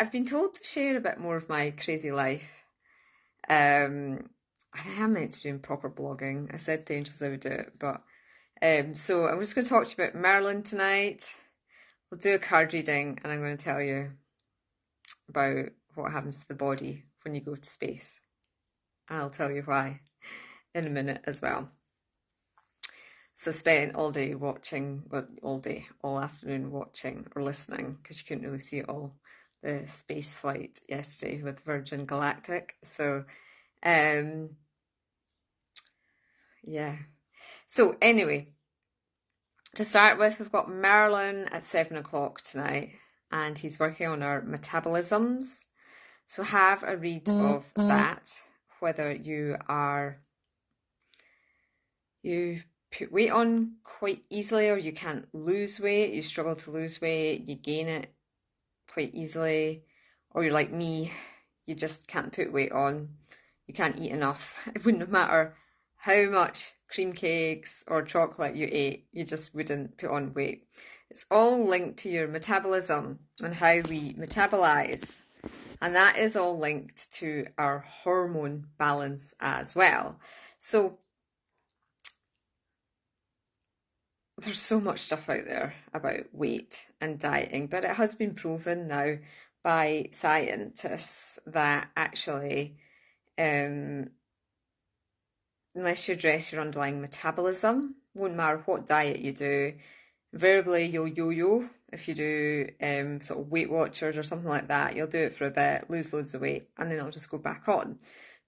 I've been told to share a bit more of my crazy life. And I am meant to be doing proper blogging. I said to Angels I would do it, but so I'm just going to talk to you about Merlin tonight. We'll do a card reading, and I'm going to tell you about what happens to the body when you go to space. And I'll tell you why in a minute as well. So spent all day watching, well, all afternoon watching or listening, because you couldn't really see it all, the space flight yesterday with Virgin Galactic. So, yeah. So anyway, to start with, we've got Merlin at 7 o'clock tonight, and he's working on our metabolisms. So have a read of that, whether you put weight on quite easily, or you can't lose weight, you struggle to lose weight, you gain it quite easily, or you're like me, you just can't put weight on, you can't eat enough. It wouldn't matter how much cream cakes or chocolate you ate, you just wouldn't put on weight. It's all linked to your metabolism and how we metabolize. And that is all linked to our hormone balance as well. So there's so much stuff out there about weight and dieting, but it has been proven now by scientists that actually, unless you address your underlying metabolism, won't matter what diet you do, invariably you'll yo-yo. If you do sort of Weight Watchers or something like that, you'll do it for a bit, lose loads of weight, and then it'll just go back on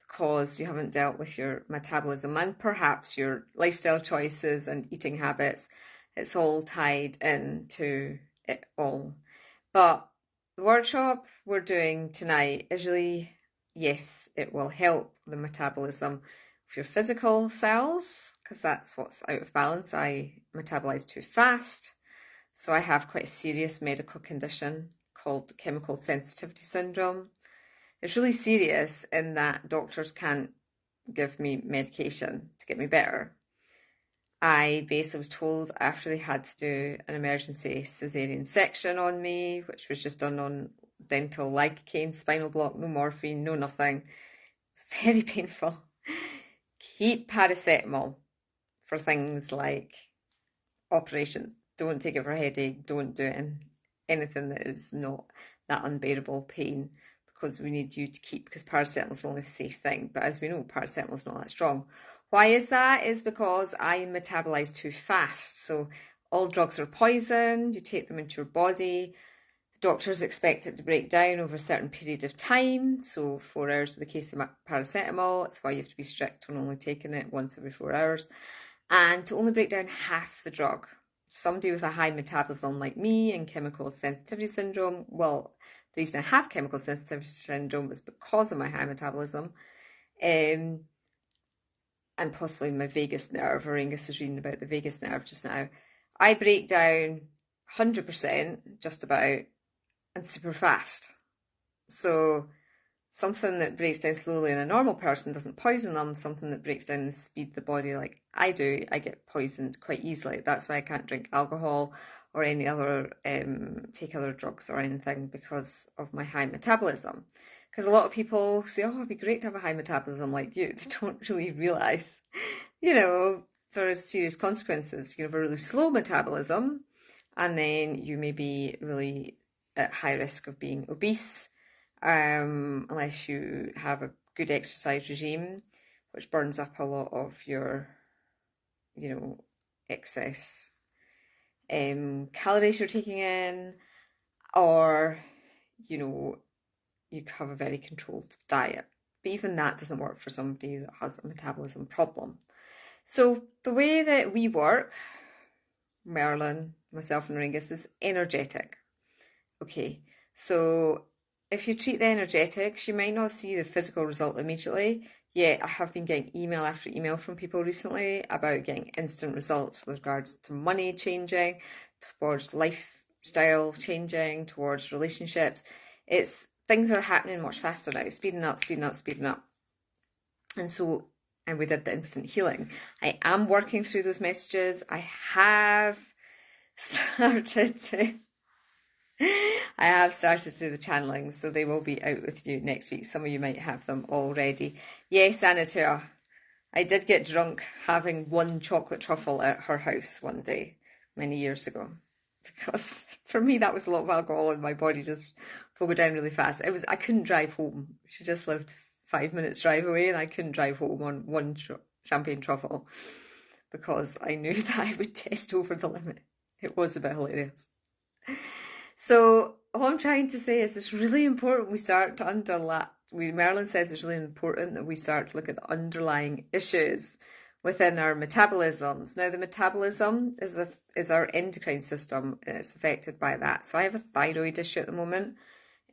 because you haven't dealt with your metabolism and perhaps your lifestyle choices and eating habits. It's all tied into it all. But the workshop we're doing tonight is really, yes, it will help the metabolism of your physical cells, because that's what's out of balance. I metabolize too fast. So I have quite a serious medical condition called chemical sensitivity syndrome. It's really serious in that doctors can't give me medication to get me better. I basically was told after they had to do an emergency cesarean section on me, which was just done on dental lidocaine, spinal block, no morphine, no nothing. Very painful. Keep paracetamol for things like operations. Don't take it for a headache. Don't do it in anything that is not that unbearable pain, because we need you to keep, because paracetamol is the only safe thing. But as we know, paracetamol is not that strong. Why is that? Is because I metabolize too fast. So all drugs are poison. You take them into your body. The doctors expect it to break down over a certain period of time. So 4 hours in the case of paracetamol. That's why you have to be strict on only taking it once every 4 hours. And to only break down half the drug. Somebody with a high metabolism like me and chemical sensitivity syndrome, well, the reason I have chemical sensitivity syndrome is because of my high metabolism, and possibly my vagus nerve. Or Angus is reading about the vagus nerve just now. I break down 100%, just about, and super fast. So something that breaks down slowly in a normal person doesn't poison them. Something that breaks down the speed of the body like I do, I get poisoned quite easily. That's why I can't drink alcohol or any other, take other drugs or anything, because of my high metabolism. Because a lot of people say, oh, it'd be great to have a high metabolism like you. They don't really realise, there's serious consequences. You have a really slow metabolism, and then you may be really at high risk of being obese, unless you have a good exercise regime, which burns up a lot of your, excess calories you're taking in, or, you have a very controlled diet. But even that doesn't work for somebody that has a metabolism problem. So the way that we work, Merlin, myself and Ringus, is energetic. Okay, so if you treat the energetics, you might not see the physical result immediately. Yet I have been getting email after email from people recently about getting instant results with regards to money changing, towards lifestyle changing, towards relationships. Things are happening much faster now, speeding up, speeding up, speeding up. And we did the instant healing. I am working through those messages. I have started to I have started to do the channelings, so they will be out with you next week. Some of you might have them already. Yes, Anatua, I did get drunk having one chocolate truffle at her house one day, many years ago. Because for me, that was a lot of alcohol and my body just will go down really fast. I couldn't drive home. She just lived 5 minutes drive away and I couldn't drive home on one champagne truffle because I knew that I would test over the limit. It was a bit hilarious. So all I'm trying to say is it's really important we start to Merlin says it's really important that we start to look at the underlying issues within our metabolisms. Now, the metabolism is our endocrine system, and it's affected by that. So I have a thyroid issue at the moment.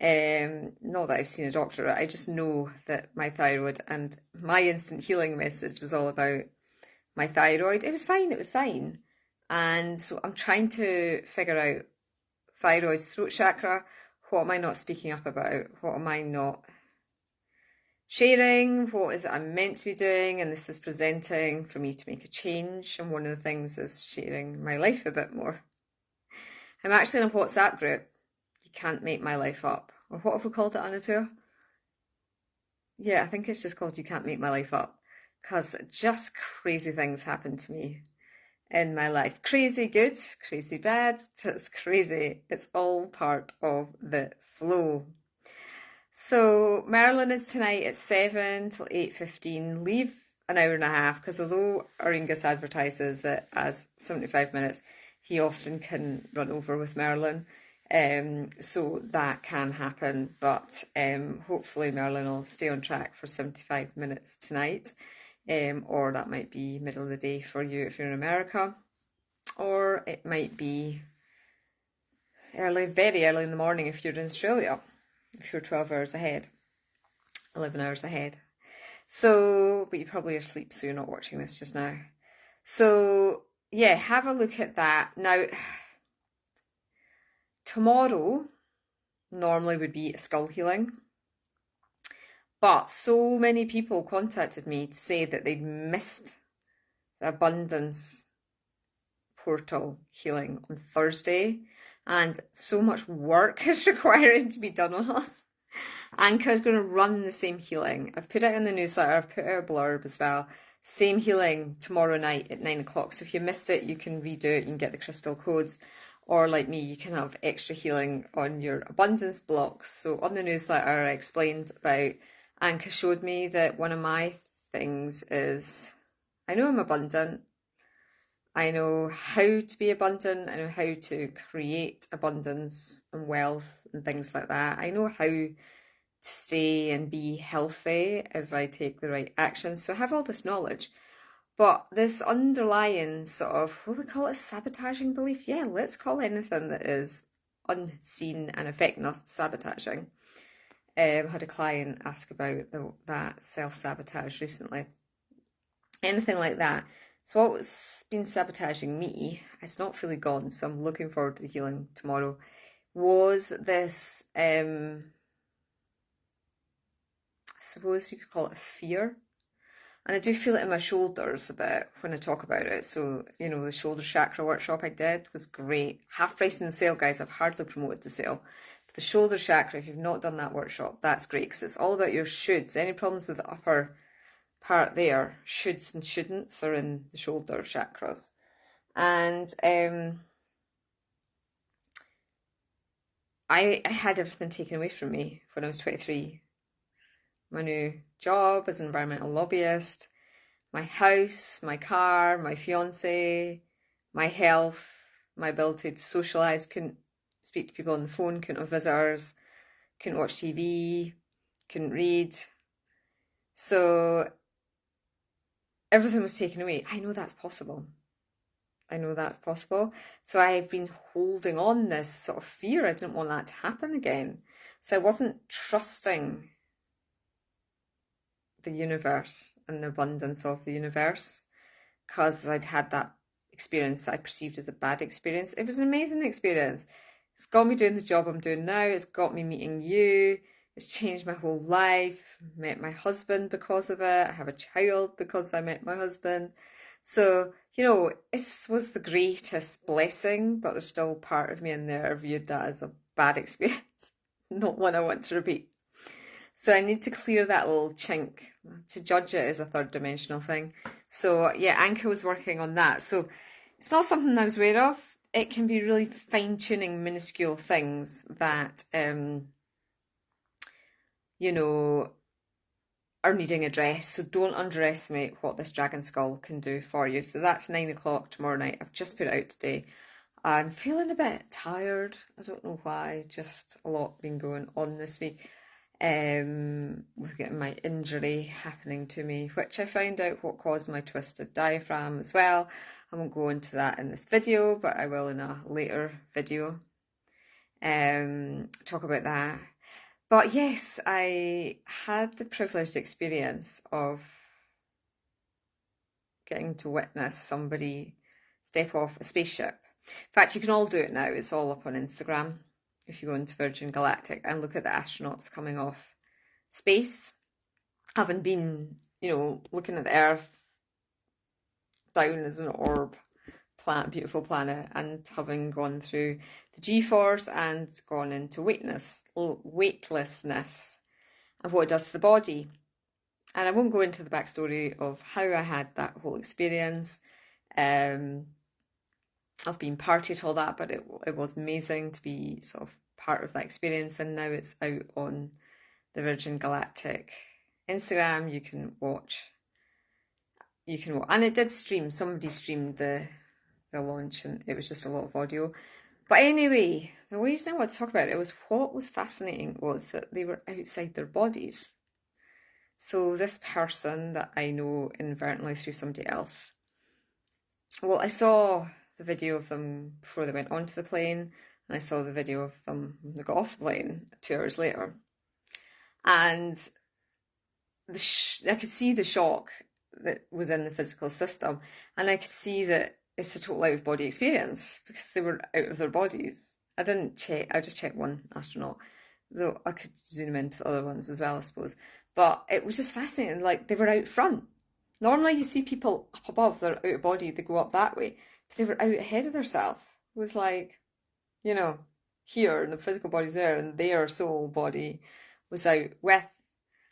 Not that I've seen a doctor, I just know that my thyroid, and my instant healing message was all about my thyroid. It was fine. And so I'm trying to figure out thyroid's throat chakra. What am I not speaking up about? What am I not sharing? What is it I'm meant to be doing? And this is presenting for me to make a change. And one of the things is sharing my life a bit more. I'm actually in a WhatsApp group. You can't make my life up. Or what have we called it, Anatua? Yeah, I think it's just called You Can't Make My Life Up. Because just crazy things happen to me in my life. Crazy good, crazy bad, it's crazy. It's all part of the flow. So Merlin is tonight at 7 till 8:15. Leave an hour and a half because although Aringus advertises it as 75 minutes, he often can run over with Merlin. So that can happen, but hopefully Merlin will stay on track for 75 minutes tonight. Or that might be middle of the day for you if you're in America, or it might be very early in the morning if you're in Australia, if you're 12 hours ahead, 11 hours ahead. So, but you probably are asleep, so you're not watching this just now. So, yeah, have a look at that. Now, tomorrow normally would be a skull healing. But so many people contacted me to say that they'd missed the abundance portal healing on Thursday, and so much work is required to be done on us. Anka's going to run the same healing. I've put it in the newsletter, I've put out a blurb as well. Same healing tomorrow night at 9 o'clock. So if you missed it, you can redo it, you can get the crystal codes. Or like me, you can have extra healing on your abundance blocks. So on the newsletter, I explained about Anka showed me that one of my things is, I know I'm abundant. I know how to be abundant. I know how to create abundance and wealth and things like that. I know how to stay and be healthy if I take the right actions. So I have all this knowledge. But this underlying sort of, what we call it, sabotaging belief? Yeah, let's call anything that is unseen and affecting us sabotaging. Had a client ask about that self-sabotage recently. Anything like that. So what's been sabotaging me, it's not fully gone, so I'm looking forward to the healing tomorrow, was this, I suppose you could call it a fear. And I do feel it in my shoulders a bit when I talk about it. So, you know, the shoulder chakra workshop I did was great. Half price in the sale, guys. I've hardly promoted the sale. But the shoulder chakra, if you've not done that workshop, that's great because it's all about your shoulds. Any problems with the upper part there, shoulds and shouldn'ts, are in the shoulder chakras. And I had everything taken away from me when I was 23. My new job as an environmental lobbyist, my house, my car, my fiance, my health, my ability to socialise, couldn't speak to people on the phone, couldn't have visitors, couldn't watch TV, couldn't read. So everything was taken away. I know that's possible. So I've been holding on this sort of fear. I didn't want that to happen again. So I wasn't trusting the universe and the abundance of the universe because I'd had that experience that I perceived as a bad experience. It was an amazing experience. It's got me doing the job I'm doing now. It's got me meeting you. It's changed my whole life. Met my husband because of it. I have a child because I met my husband. So, you know, it was the greatest blessing, but there's still part of me in there viewed that as a bad experience, not one I want to repeat. So I need to clear that little chink. To judge it is a third dimensional thing. So yeah, Anka was working on that. So it's not something I was aware of. It can be really fine-tuning minuscule things that, you know, are needing address. So don't underestimate what this dragon skull can do for you. So that's 9 o'clock tomorrow night. I've just put it out today. I'm feeling a bit tired. I don't know why. Just a lot been going on this week. With getting my injury happening to me, which I found out what caused my twisted diaphragm as well. I won't go into that in this video, but I will in a later video. Talk about that. But yes, I had the privileged experience of getting to witness somebody step off a spaceship. In fact, you can all do it now. It's all up on Instagram. If you go into Virgin Galactic and look at the astronauts coming off space, having been, looking at the Earth down as an orb, beautiful planet, and having gone through the G-force and gone into weightlessness and what it does to the body. And I won't go into the backstory of how I had that whole experience. I've been party to all that, but it was amazing to be sort of part of that experience. And now it's out on the Virgin Galactic Instagram. You can watch, and it did stream. Somebody streamed the launch, and it was just a lot of audio. But anyway, the reason I want to talk about it was what was fascinating was that they were outside their bodies. So this person that I know inadvertently through somebody else, well, I saw the video of them before they went onto the plane, and I saw the video of them when they got off the plane 2 hours later. And I could see the shock that was in the physical system, and I could see that it's a total out-of-body experience because they were out of their bodies. I didn't check, I just checked one astronaut, though I could zoom into the other ones as well, I suppose. But it was just fascinating, like they were out front. Normally you see people up above, they're out of body, they go up that way. But they were out ahead of themselves. It was like, here, and the physical body's there, and their soul body was out with.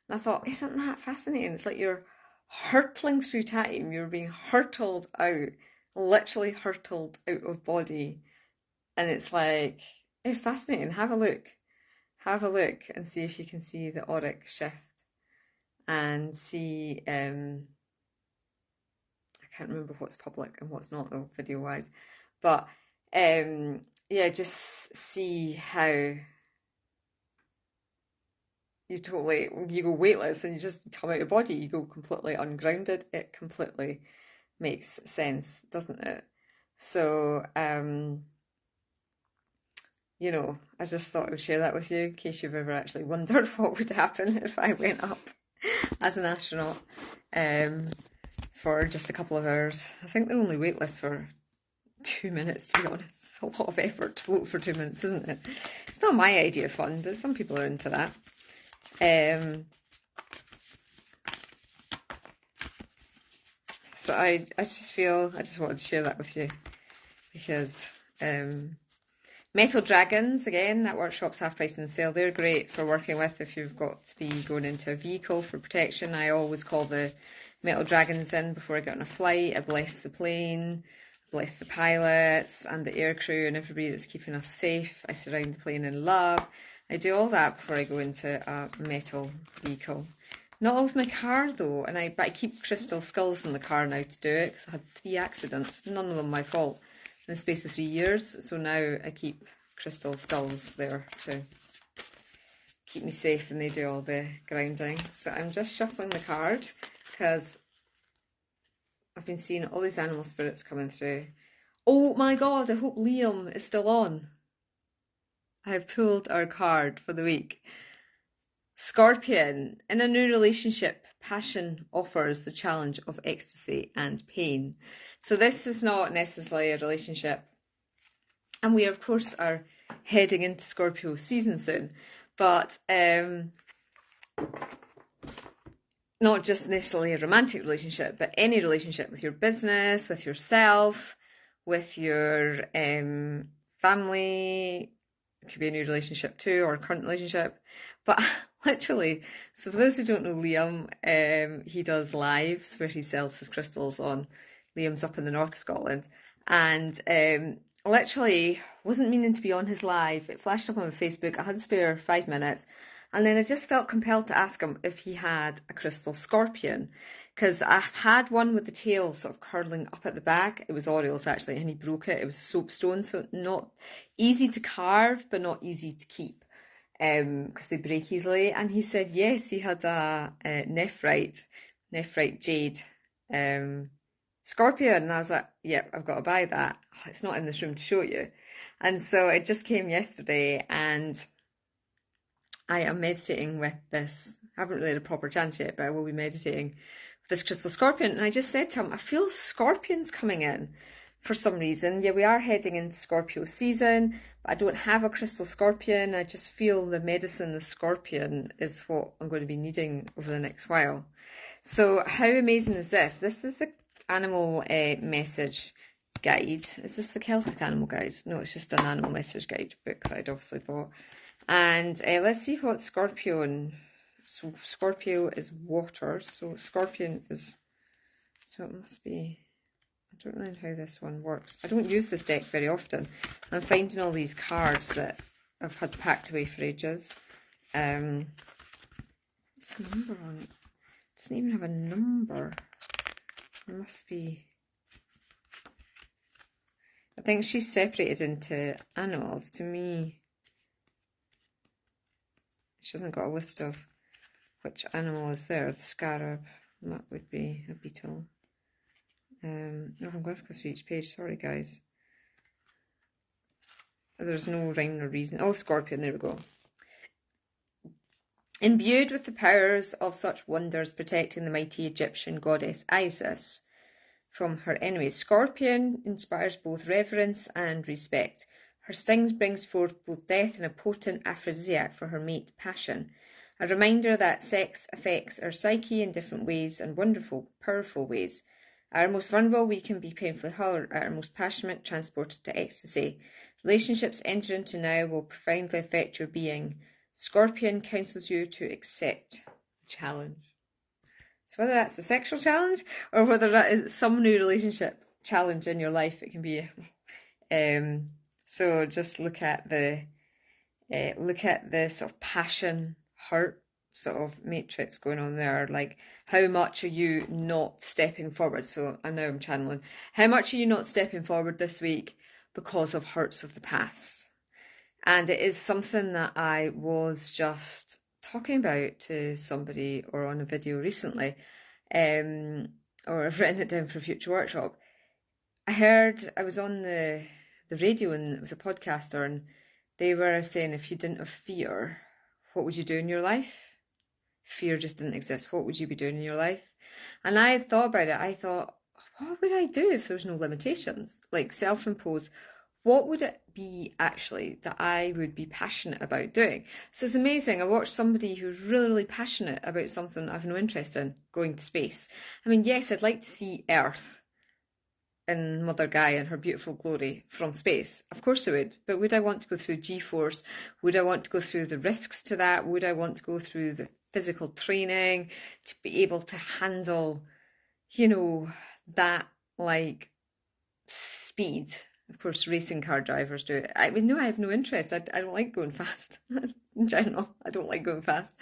And I thought, isn't that fascinating? It's like you're hurtling through time, you're being hurtled out, literally hurtled out of body. And it's like, it's fascinating. Have a look and see if you can see the auric shift and see, I can't remember what's public and what's not though, video wise, but just see how you go weightless and you just come out of body, you go completely ungrounded. It completely makes sense, doesn't it? So, I just thought I would share that with you in case you've ever actually wondered what would happen if I went up as an astronaut for just a couple of hours. I think they're only weightless for 2 minutes, to be honest. It's a lot of effort to float for 2 minutes, isn't it? It's not my idea of fun, but some people are into that. So I just wanted to share that with you because Metal Dragons, again, that workshop's half price on sale. They're great for working with if you've got to be going into a vehicle for protection. I always call the Metal Dragons in before I get on a flight. I bless the plane, bless the pilots and the aircrew and everybody that's keeping us safe. I surround the plane in love. I do all that before I go into a metal vehicle. Not with my car though, but I keep crystal skulls in the car now to do it because I had 3 accidents, none of them my fault, in the space of 3 years. So now I keep crystal skulls there to keep me safe and they do all the grounding. So I'm just shuffling the card because I've been seeing all these animal spirits coming through. Oh my God, I hope Liam is still on. I have pulled our card for the week. Scorpion, in a new relationship, passion offers the challenge of ecstasy and pain. So this is not necessarily a relationship. And we, of course, are heading into Scorpio season soon. But not just necessarily a romantic relationship, but any relationship with your business, with yourself, with your family, it could be a new relationship too, or a current relationship. But literally, so for those who don't know Liam, he does lives where he sells his crystals on. Liam's up in the north of Scotland. And literally wasn't meaning to be on his live. It flashed up on my Facebook. I had to spare 5 minutes. And then I just felt compelled to ask him if he had a crystal scorpion. Because I had one with the tail sort of curling up at the back. It was Orioles actually, and he broke it. It was soapstone, so not easy to carve, but not easy to keep. Because they break easily. And he said, yes, he had a nephrite jade scorpion. And I was like, yep, I've got to buy that. Oh, it's not in this room to show you. And so it just came yesterday, and I am meditating with this. I haven't really had a proper chance yet, but I will be meditating with this crystal scorpion. And I just said to him, I feel scorpions coming in for some reason. Yeah, we are heading into Scorpio season, but I don't have a crystal scorpion. I just feel the medicine, the scorpion, is what I'm going to be needing over the next while. So how amazing is this? This is the animal message guide. Is this the Celtic animal guide? No, it's just an animal message guide book that I'd obviously bought. And let's see what Scorpion. So Scorpio is water. So Scorpion is. So it must be. I don't know how this one works. I don't use this deck very often. I'm finding all these cards that I've had packed away for ages. What's the number on it? It doesn't even have a number. It must be. I think she's separated into animals. To me, she hasn't got a list of which animal is there. The scarab, that would be a beetle. I'm going to go through each page. Sorry, guys. There's no rhyme or reason. Oh, scorpion, there we go. Imbued with the powers of such wonders, protecting the mighty Egyptian goddess Isis from her enemies, Scorpion inspires both reverence and respect. Her stings brings forth both death and a potent aphrodisiac for her mate, Passion. A reminder that sex affects our psyche in different ways and wonderful, powerful ways. At our most vulnerable, we can be painfully hurt. At our most passionate, transported to ecstasy. Relationships entered into now will profoundly affect your being. Scorpion counsels you to accept the challenge. So whether that's a sexual challenge or whether that is some new relationship challenge in your life, it can be. So just look at the sort of passion, hurt sort of matrix going on there. Like, how much are you not stepping forward? So I know I'm channeling. How much are you not stepping forward this week because of hurts of the past? And it is something that I was just talking about to somebody or on a video recently, or I've written it down for a future workshop. I was on the radio, and it was a podcaster, and they were saying, if you didn't have fear, what would you do in your life? Fear just didn't exist. What would you be doing in your life? And I thought about it. I thought, what would I do if there's no limitations? Like self-imposed. What would it be actually that I would be passionate about doing? So it's amazing. I watched somebody who's really, really passionate about something I've no interest in, going to space. I mean, yes, I'd like to see Earth and Mother Gaia in her beautiful glory from space. Of course I would. But would I want to go through G-force? Would I want to go through the risks to that? Would I want to go through the physical training to be able to handle, that like speed? Of course, racing car drivers do it. I mean, no, I have no interest. I don't like going fast. In general, I don't like going fast.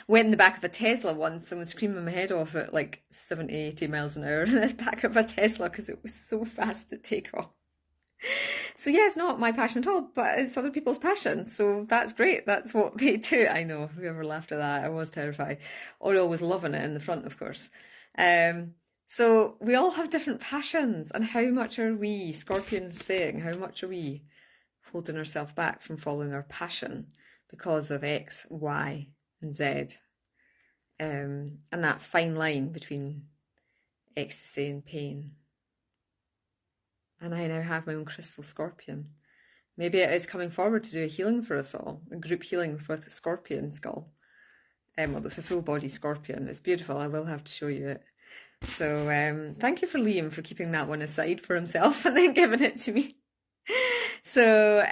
Went in the back of a Tesla once and was screaming my head off at like 70, 80 miles an hour in the back of a Tesla because it was so fast to take off. So yeah, it's not my passion at all, but it's other people's passion. So that's great. That's what they do. I know, whoever laughed at that, I was terrified. Oriole was loving it in the front, of course. So we all have different passions, and how much are we, Scorpions saying, how much are we holding ourselves back from following our passion because of X, Y, and Z? And that fine line between ecstasy and pain. And I now have my own crystal scorpion. Maybe it is coming forward to do a healing for us all, a group healing with a scorpion skull. Well, it's a full body scorpion. It's beautiful. I will have to show you it. So thank you for Liam for keeping that one aside for himself and then giving it to me. So,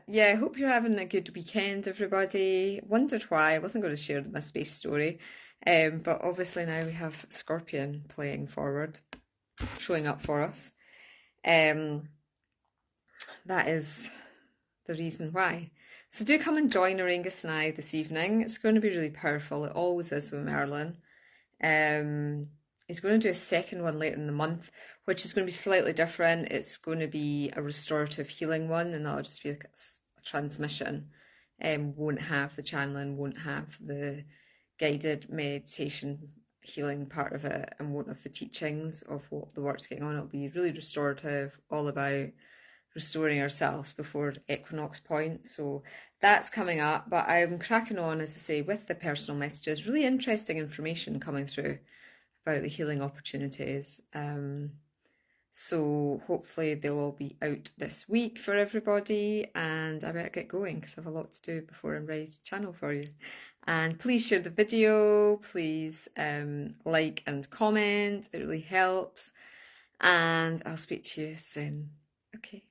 yeah, hope you're having a good weekend, everybody. Wondered why I wasn't going to share my space story, but obviously now we have Scorpion playing forward, showing up for us. Um, that is the reason why. So do come and join Orangus and I this evening. It's going to be really powerful. It always is with Merlin. He's going to do a second one later in the month, which is going to be slightly different. It's going to be a restorative healing one, and that'll just be like a transmission. Won't have the channeling, won't have the guided meditation healing part of it, and won't have the teachings of what the work's going on. It'll be really restorative, all about restoring ourselves before equinox point. So that's coming up, but I'm cracking on, as I say, with the personal messages. Really interesting information coming through about the healing opportunities. So hopefully they'll all be out this week for everybody, and I better get going because I have a lot to do before I'm ready to channel for you. And please share the video, please like and comment, it really helps, and I'll speak to you soon. Okay.